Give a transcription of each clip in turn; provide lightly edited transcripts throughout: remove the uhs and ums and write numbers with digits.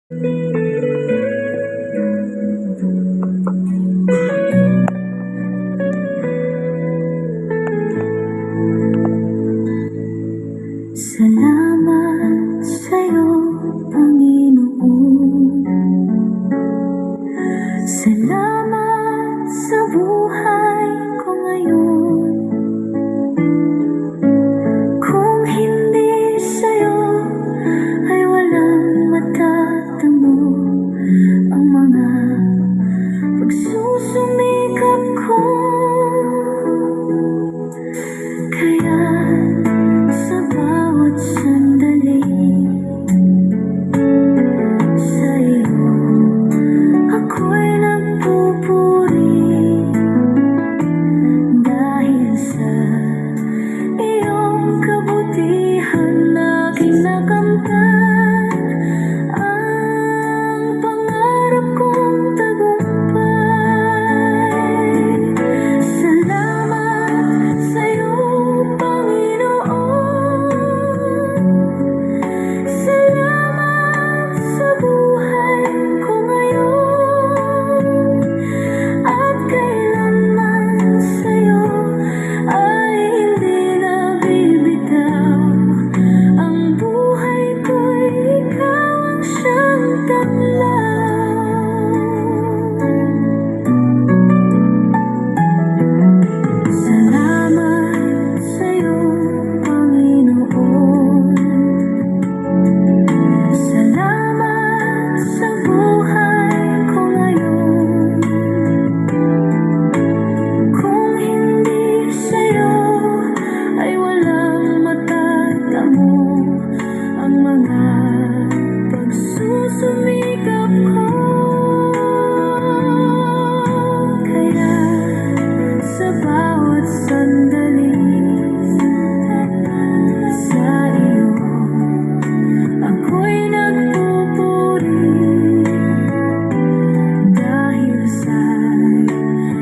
Salamat sa'yo, Panginoon. Salamat sa buhay ko ngayon. Kung hindi sa'yo, ay walang matatamo ang mga pagsusumikap ko. Kaya sa bawat sandali, sa iyo ako'y nagpupuri. Dahil sa iyong kabutihan na kinakamtan ang pangarap kong tagumpay. Salamat sa'yo, Panginoon. Salamat sa buhay ko ngayon. At kailanman sa'yo ay hindi nabibitaw. Ang buhay ko'y ikaw ang siyang tanglaw. Salamat sa'yo, Panginoon. Salamat sa buhay ko ngayon. Kung hindi sa'yo, ay walang matatamo ang mga pagsusumikap ko. Kaya sa bawat sandali, sa iyo ako'y nagpupuri. Dahil sa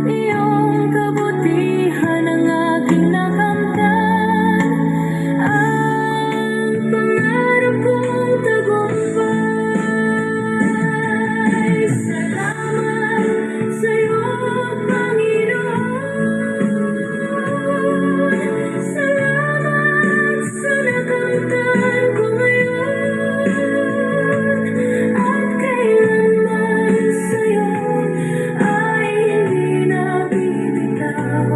iyong kabutihan ang aking nakamtan ang pangarap kong tagumpay. Salamat sa'yo, Panginoon. Salamat sa nakamtan ko ngayon. At kailanman sa'yo ay hindi nabibitaw.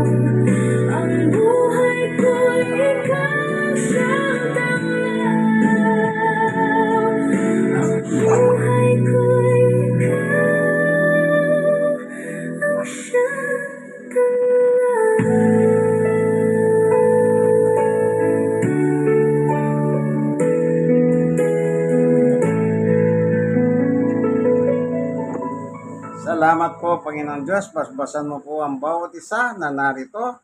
Ang buhay ko'y ikaw siyang tanglaw. Ang buhay ko'y ikaw ang siyang tanglaw. Salamat po, Panginoon Diyos. Basbasan mo po ang bawat isa na narito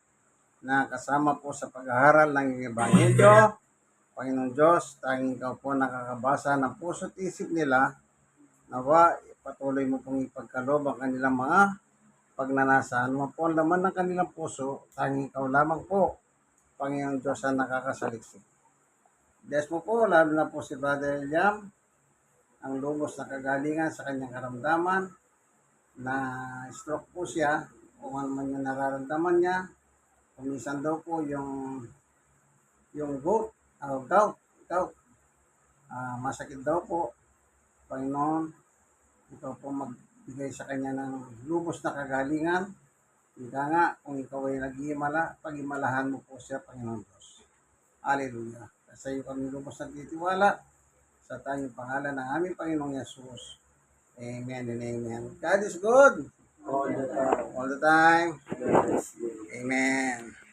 na kasama po sa pag-aaral ng Ebanghelyo. Panginoon Diyos, tanging ikaw po nakakabasa ng puso't isip nila. Nawa, patuloy mo pong ipagkaloob ang kanilang mga pagnanasa. Ano po ang laman ng kanilang puso, tanging ikaw lamang po, Panginoon Diyos, ang nakakasaliksik. Bless mo po, lalo na po si Brother Eliam, ang lubos na kagalingan sa kanyang karamdaman, na stroke po siya, kung ano man yung nararamdaman niya. Kung minsan daw po yung gout, gout, masakit daw po. Panginoon, ikaw po magbigay sa kanya ng lubos na kagalingan. Ika nga, kung ikaw ay naghihimala, paghimalahan mo po siya, Panginoon Diyos. Hallelujah. Sa iyo kami lubos nagtitiwala, sa tayong pangalan ng aming Panginoong Yesus. Amen and amen. God is good. All the time. Amen.